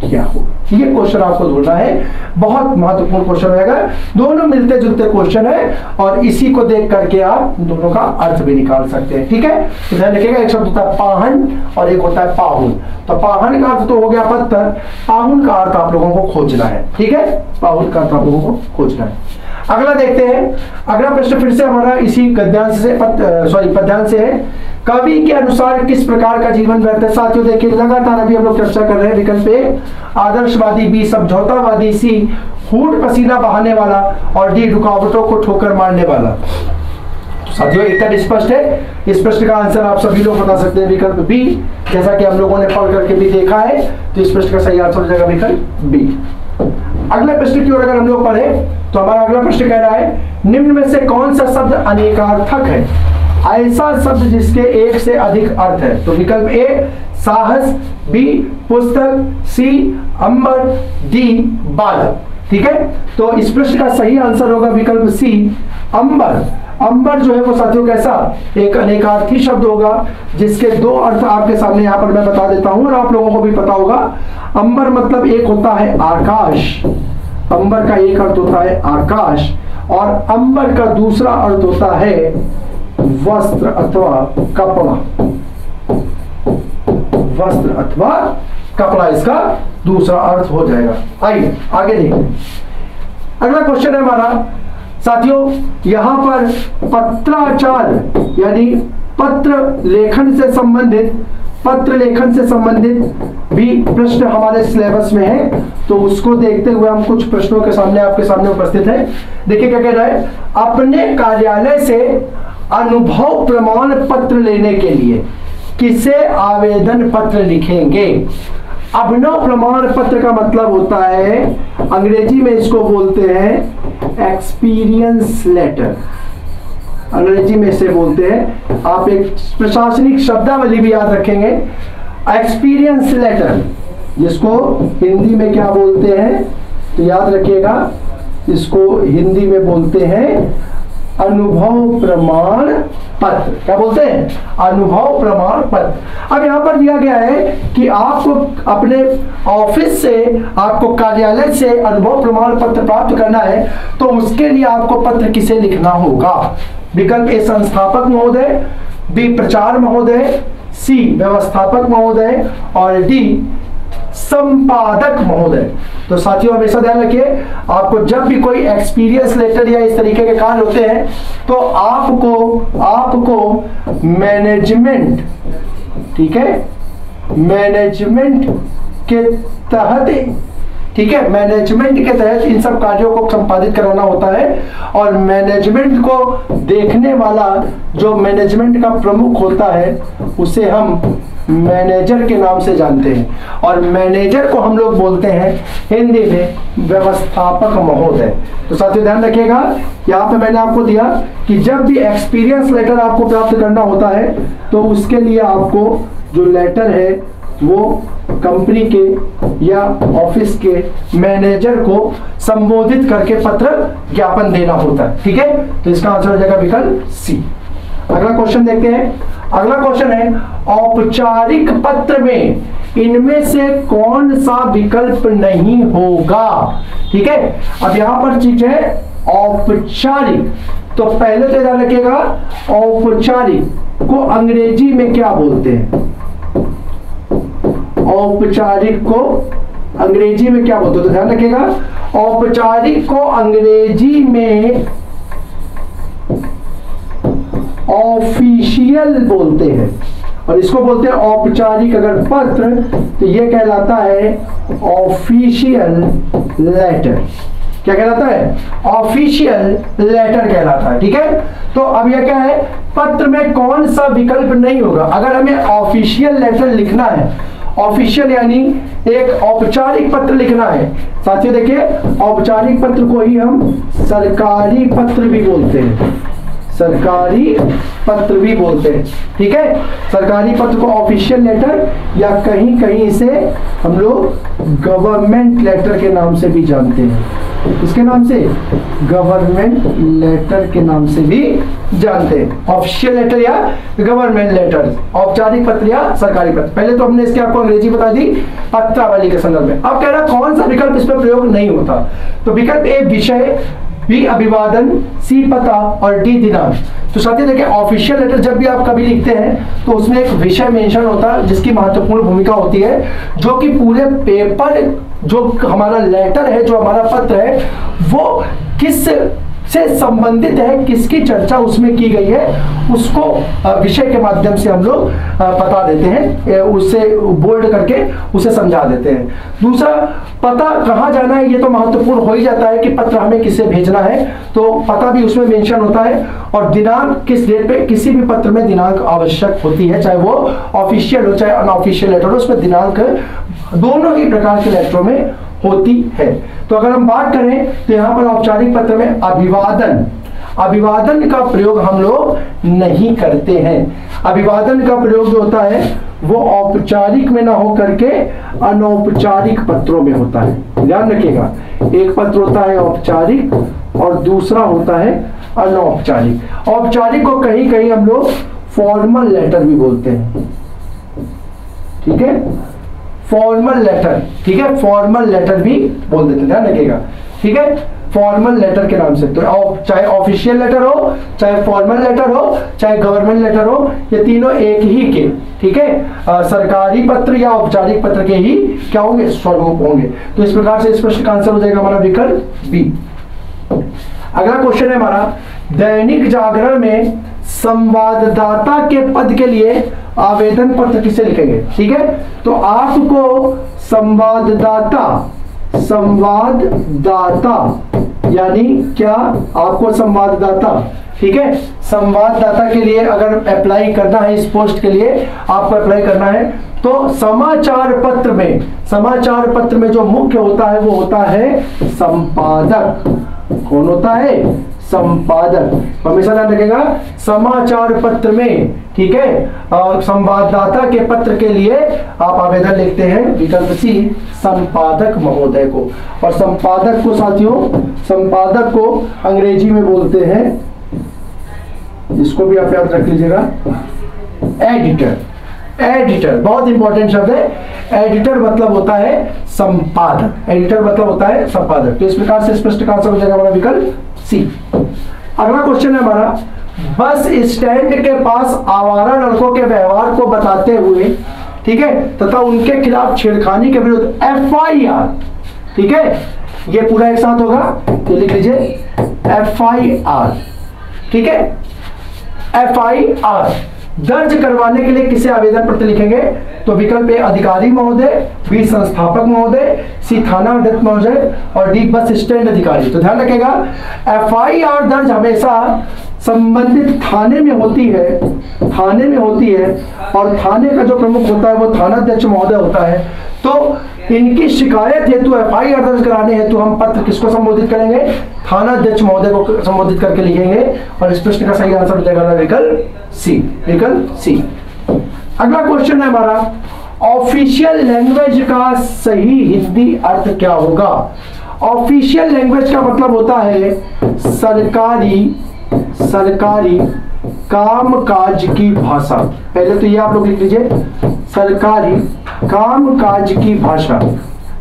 क्या होगा? ये क्वेश्चन आपको ढूंढना है, बहुत महत्वपूर्ण क्वेश्चन रहेगा। दोनों मिलते जुलते क्वेश्चन है और इसी को देख करके आप दोनों का अर्थ भी निकाल सकते हैं। ठीक है, तो ध्यान रखिएगा, एक शब्द होता है पाहन और एक होता है पाहुन। तो पाहन का अर्थ तो हो गया पत्थर, पाहुन का अर्थ आप लोगों को खोजना है। ठीक है, पाहुन का अर्थ आप लोगों को खोजना है। अगला देखते हैं, अगला प्रश्न फिर से हमारा इसी गद्यांश से पद्यांश से है। कवि के अनुसार किस प्रकार का जीवन व्यर्थ है? साथियों देखिए, लगातार अभी हम लोग चर्चा कर रहे हैं। विकल्प ए आदर्शवादी, बी समझौतावादी, सी हूट पसीना बहाने वाला और डी रुकावटों को ठोकर मारने वाला। साथियों एकदम स्पष्ट है, इस प्रश्न का आंसर आप सभी लोग बता सकते हैं, विकल्प बी। जैसा कि हम लोगों ने पढ़ करके भी देखा है, तो इस प्रश्न का सही आंसर हो जाएगा विकल्प बी। अगले प्रश्न की ओर अगर हम लोग पढ़े तो हमारा अगला प्रश्न कह रहा है, निम्न में से कौन सा शब्द अनेकार्थक है? ऐसा शब्द जिसके एक से अधिक अर्थ है। तो विकल्प ए साहस, बी पुस्तक, सी अंबर, डी बालक। ठीक है, तो इस प्रश्न का सही आंसर होगा विकल्प सी अंबर। अंबर जो है वो साथियों कैसा एक अनेकार्थी शब्द होगा, जिसके दो अर्थ आपके सामने यहाँ पर मैं बता देता हूं और आप लोगों को भी पता होगा। अंबर मतलब एक होता है आकाश, अंबर का एक अर्थ होता है आकाश, और अंबर का दूसरा अर्थ होता है वस्त्र अथवा कपड़ा। वस्त्र अथवा कपड़ा इसका दूसरा अर्थ हो जाएगा। आइए आगे देखते हैं। अगला क्वेश्चन है हमारा साथियों, यहां पर पत्राचार यानी पत्र लेखन से संबंधित भी प्रश्न हमारे सिलेबस में है, तो उसको देखते हुए हम कुछ प्रश्नों के सामने आपके सामने उपस्थित है। देखिए क्या कह रहा है, अपने कार्यालय से अनुभव प्रमाण पत्र लेने के लिए किसे आवेदन पत्र लिखेंगे? अभिनव प्रमाण पत्र का मतलब होता है, अंग्रेजी में इसको बोलते हैं एक्सपीरियंस लेटर, अंग्रेजी में इसे बोलते हैं। आप एक प्रशासनिक शब्दावली भी याद रखेंगे, एक्सपीरियंस लेटर, जिसको हिंदी में क्या बोलते हैं, तो याद रखिएगा, इसको हिंदी में बोलते हैं अनुभव प्रमाण पत्र। क्या बोलते हैं? अनुभव प्रमाण पत्र। अब यहां पर दिया गया है कि आपको अपने ऑफिस से, आपको कार्यालय से अनुभव प्रमाण पत्र प्राप्त करना है, तो उसके लिए आपको पत्र किसे लिखना होगा? विकल्प ए संस्थापक महोदय, बी प्रचार महोदय, सी व्यवस्थापक महोदय और डी संपादक महोदय। तो साथियों हमेशा ध्यान रखिए, आपको जब भी कोई एक्सपीरियंस लेटर या इस तरीके के कार्य होते हैं, तो आपको मैनेजमेंट, ठीक है, मैनेजमेंट के तहत, ठीक है, मैनेजमेंट के तहत इन सब कार्यों को संपादित कराना होता है। और मैनेजमेंट को देखने वाला जो मैनेजमेंट का प्रमुख होता है, उसे हम मैनेजर के नाम से जानते हैं, और मैनेजर को हम लोग बोलते हैं हिंदी में व्यवस्थापक महोदय। तो साथियों ध्यान रखिएगा, यहाँ पे मैंने आपको दिया कि जब भी एक्सपीरियंस लेटर आपको प्राप्त करना होता है, तो उसके लिए आपको जो लेटर है वो कंपनी के या ऑफिस के मैनेजर को संबोधित करके पत्र ज्ञापन देना होता है। ठीक है, तो इसका आंसर हो जाएगा विकल्प सी। अगला क्वेश्चन देखते हैं। अगला क्वेश्चन है, औपचारिक पत्र में इनमें से कौन सा विकल्प नहीं होगा? ठीक है, अब यहां पर चीज है औपचारिक, तो पहले तो ध्यान रखिएगा, औपचारिक को अंग्रेजी में क्या बोलते हैं? औपचारिक को अंग्रेजी में क्या बोलते हैं? तो ध्यान रखिएगा, औपचारिक को अंग्रेजी में ऑफिशियल बोलते हैं, और इसको बोलते हैं औपचारिक अगर पत्र, तो ये कहलाता है ऑफिशियल लेटर। क्या कहलाता है? ऑफिशियल लेटर कहलाता है। ठीक है, तो अब यह क्या है, पत्र में कौन सा विकल्प नहीं होगा? अगर हमें ऑफिशियल लेटर लिखना है, ऑफिशियल यानी एक औपचारिक पत्र लिखना है, साथियों देखिए, औपचारिक पत्र को ही हम सरकारी पत्र भी बोलते हैं, सरकारी पत्र भी बोलते हैं। ठीक है, सरकारी पत्र को ऑफिशियल लेटर या कहीं कहीं इसे हम लोग गवर्नमेंट लेटर के नाम से भी जानते हैं। किसके नाम से? गवर्नमेंट लेटर के नाम से भी जानते हैं। ऑफिशियल लेटर या गवर्नमेंट लेटर, औपचारिक पत्र या सरकारी पत्र। पहले तो हमने इसके आपको अंग्रेजी बता दी पत्रावली के संदर्भ में। अब कह रहा कौन सा विकल्प इसमें प्रयोग नहीं होता? तो विकल्प ए विषय, बी अभिवादन, सी पता और डी दिनांक। तो साथियों देखिए, ऑफिशियल लेटर जब भी आप कभी लिखते हैं तो उसमें एक विषय मेंशन होता है जिसकी महत्वपूर्ण भूमिका होती है, जो कि पूरे पेपर, जो हमारा लेटर है, जो हमारा पत्र है, वो किस से संबंधित है, किसकी चर्चा उसमें की गई है, उसको विषय के माध्यम से हम लोग बता देते हैं, उससे बोल्ड करके उसे समझा देते हैं। दूसरा, पता कहाँ जाना है, ये तो महत्वपूर्ण हो ही जाता है कि पत्र हमें किसे भेजना है, तो पता भी उसमें मेंशन होता है। और दिनांक, किस डेट पे, किसी भी पत्र में दिनांक आवश्यक होती है, चाहे वो ऑफिशियल हो चाहे अनऑफिशियल लेटर हो, उसमें दिनांक दोनों ही प्रकार के लेटरों में होती है। तो अगर हम बात करें तो यहाँ पर औपचारिक पत्र में अभिवादन का प्रयोग हम लोग नहीं करते हैं। अभिवादन का प्रयोग जो होता है वो औपचारिक में ना हो करके अनौपचारिक पत्रों में होता है। ध्यान रखिएगा, एक पत्र होता है औपचारिक और दूसरा होता है अनौपचारिक। औपचारिक को कहीं कहीं हम लोग फॉर्मल लेटर भी बोलते हैं। ठीक है, फॉर्मल लेटर, ठीक है, फॉर्मल लेटर भी बोल देते हैं, ध्यान रखिएगा। ठीक है, फॉर्मल लेटर के नाम से। तो चाहे ऑफिशियल लेटर हो, चाहे फॉर्मल लेटर हो, चाहे गवर्नमेंट लेटर हो, ये तीनों एक ही के, ठीक है, सरकारी पत्र या औपचारिक पत्र के ही क्या होंगे? स्वरूप होंगे। तो इस प्रकार से इस प्रश्न का आंसर हो जाएगा हमारा विकल्प बी। अगला क्वेश्चन है हमारा, दैनिक जागरण में संवाददाता के पद के लिए आवेदन पत्र किसे लिखेंगे? ठीक है, तो आपको संवाददाता यानी क्या? आपको संवाददाता, ठीक है, संवाददाता के लिए अगर अप्लाई करना है, इस पोस्ट के लिए आपको अप्लाई करना है, तो समाचार पत्र में जो मुख्य होता है वो होता है संपादक। कौन होता है? संपादक। हमेशा ध्यान रखिएगा, समाचार पत्र में, ठीक है, संवाददाता के पत्र के लिए आप आवेदन लिखते हैं विकल्प सी, संपादक महोदय को। और संपादक को साथियों, संपादक को अंग्रेजी में बोलते हैं, इसको भी आप याद रख लीजिएगा, एडिटर। एडिटर बहुत इंपॉर्टेंट शब्द है। एडिटर मतलब होता है संपादक। एडिटर मतलब होता है संपादक। तो इस प्रकार से स्पष्ट का आंसर हो जाएगा हमारा विकल्प सी। अगला क्वेश्चन है हमारा, बस स्टैंड के पास आवारा लड़कों के व्यवहार को बताते हुए, ठीक है, तथा उनके खिलाफ छेड़खानी के विरुद्ध FIR, ठीक है, ये पूरा एक साथ होगा तो लिख लीजिए FIR, ठीक है, FIR दर्ज करवाने के लिए किसे आवेदन पत्र लिखेंगे? तो विकल्प ए अधिकारी महोदय, बी संस्थापक महोदय, सी थाना अध्यक्ष महोदय और डी बस स्टैंड अधिकारी। तो ध्यान रखिएगा, FIR दर्ज हमेशा संबंधित थाने में होती है, और थाने का जो प्रमुख होता है वो थाना अध्यक्ष महोदय होता है। तो इनकी शिकायत हेतु FIR दर्ज कराने हेतु हम पत्र किसको संबोधित करेंगे? थाना अध्यक्ष महोदय को संबोधित करके लिखेंगे। और इस प्रश्न का सही आंसर हो जाएगा विकल्प सी, विकल्प सी। अगला क्वेश्चन है हमारा, ऑफिशियल लैंग्वेज का सही हिंदी अर्थ क्या होगा? ऑफिशियल लैंग्वेज का मतलब होता है सरकारी कामकाज की भाषा। पहले तो ये आप लोग लिख लीजिए, सरकारी कामकाज की भाषा,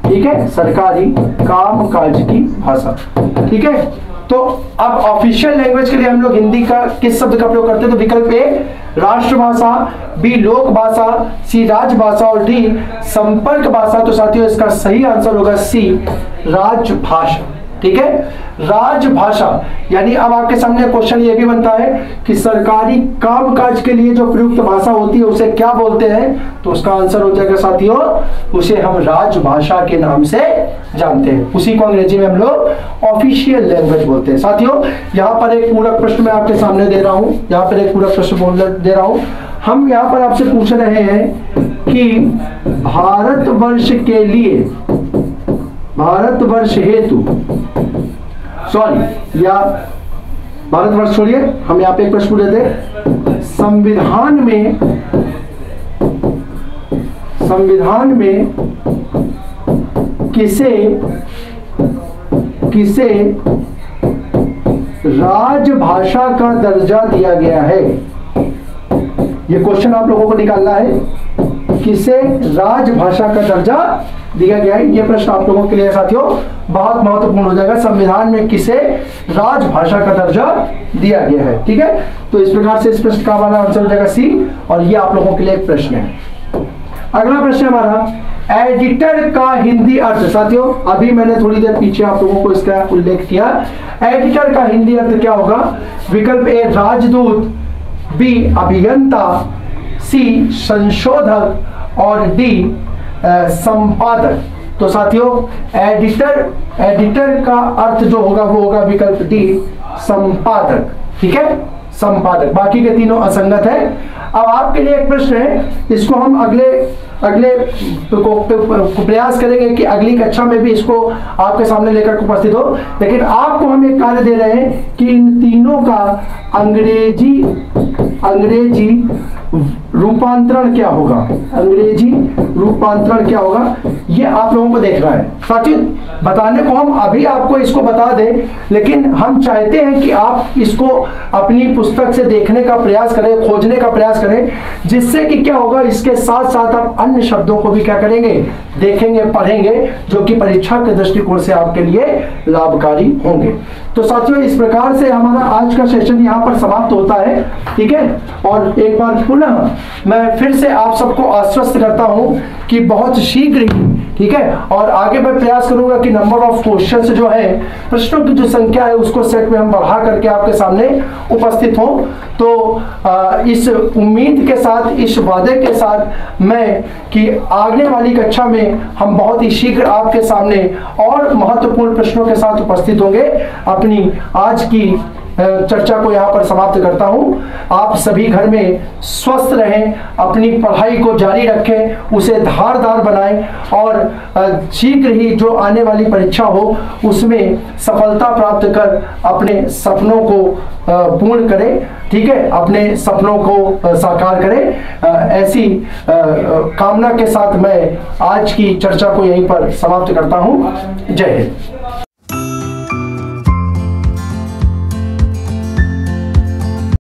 ठीक है, सरकारी कामकाज की भाषा, ठीक है। तो अब ऑफिशियल लैंग्वेज के लिए हम लोग हिंदी का किस शब्द का प्रयोग करते हैं? तो विकल्प ए राष्ट्रभाषा, बी लोक भाषा, सी राजभाषा और डी संपर्क भाषा। तो साथियों इसका सही आंसर होगा सी राजभाषा, ठीक है, राजभाषा। यानी अब आपके सामने क्वेश्चन ये भी बनता है कि सरकारी कामकाज के लिए जो प्रयुक्त भाषा होती है उसे क्या बोलते हैं? तो उसका आंसर हो जाएगा साथियों, उसे हम राजभाषा के नाम से जानते हैं। उसी को अंग्रेजी में हम लोग ऑफिशियल लैंग्वेज बोलते हैं। साथियों यहाँ पर एक पूरक प्रश्न मैं आपके सामने दे रहा हूँ, यहाँ पर एक पूरक प्रश्न दे रहा हूँ। हम यहाँ पर आपसे पूछ रहे हैं कि भारतवर्ष भारतवर्ष छोड़िए, हम यहाँ पे एक प्रश्न पूछे थे, संविधान में किसे राजभाषा का दर्जा दिया गया है? ये क्वेश्चन आप लोगों को निकालना है, किसे राजभाषा का दर्जा दिया गया है। ये प्रश्न आप लोगों के लिए साथियों बहुत महत्वपूर्ण हो जाएगा। संविधान में किसे राजभाषा का दर्जा दिया गया है, ठीक है। तो इस प्रकार से इस प्रश्न का हमारा आंसर हो जाएगा सी, और ये आप लोगों के लिए एक प्रश्न है। अगला प्रश्न हमारा, एडिटर का हिंदी अर्थ। साथियों अभी मैंने थोड़ी देर पीछे आप लोगों को इसका उल्लेख किया। एडिटर का हिंदी अर्थ क्या होगा? विकल्प ए राजदूत, बी अभियंता, सी संशोधक और डी संपादक। तो साथियों एडिटर का अर्थ जो होगा वो होगा विकल्प डी संपादक, ठीक है, संपादक। बाकी के तीनों असंगत है। अब आपके लिए एक प्रश्न है, इसको हम अगले प्रयास करेंगे कि अगली कक्षा में भी इसको आपके सामने लेकर उपस्थित हो। लेकिन आपको हम एक कार्य दे रहे हैं कि इन तीनों का अंग्रेजी रूपांतरण क्या होगा, अंग्रेजी रूपांतरण क्या होगा, ये आप लोगों को देखना है। साथियों बताने को हम अभी आपको इसको बता दें, लेकिन हम चाहते हैं कि आप इसको अपनी पुस्तक से देखने का प्रयास करें, खोजने का प्रयास करें, जिससे कि क्या होगा, इसके साथ साथ आप अन्य शब्दों को भी क्या करेंगे, देखेंगे, पढ़ेंगे, जो कि परीक्षा के दृष्टिकोण से आपके लिए लाभकारी होंगे। तो साथियों इस प्रकार से हमारा आज का सेशन यहाँ पर समाप्त होता है, ठीक है। और एक बार पुनः मैं फिर से आप सबको आश्वस्त करता हूँ कि बहुत शीघ्र ही, ठीक है, और आगे मैं प्रयास करूंगा कि नंबर ऑफ क्वेश्चंस जो है, प्रश्नों की जो संख्या है उसको सेट में हम बढ़ा करके आपके सामने उपस्थित हों। तो इस उम्मीद के साथ, इस वादे के साथ मैं कि आगे वाली कक्षा में हम बहुत ही शीघ्र आपके सामने और महत्वपूर्ण प्रश्नों के साथ उपस्थित होंगे। अपनी आज की चर्चा को यहाँ पर समाप्त करता हूँ। आप सभी घर में स्वस्थ रहें, अपनी पढ़ाई को जारी रखें, उसे धारदार बनाएं और शीघ्र ही जो आने वाली परीक्षा हो उसमें सफलता प्राप्त कर अपने सपनों को पूर्ण करें, ठीक है, अपने सपनों को साकार करें। ऐसी कामना के साथ मैं आज की चर्चा को यहीं पर समाप्त करता हूँ। जय हिंद।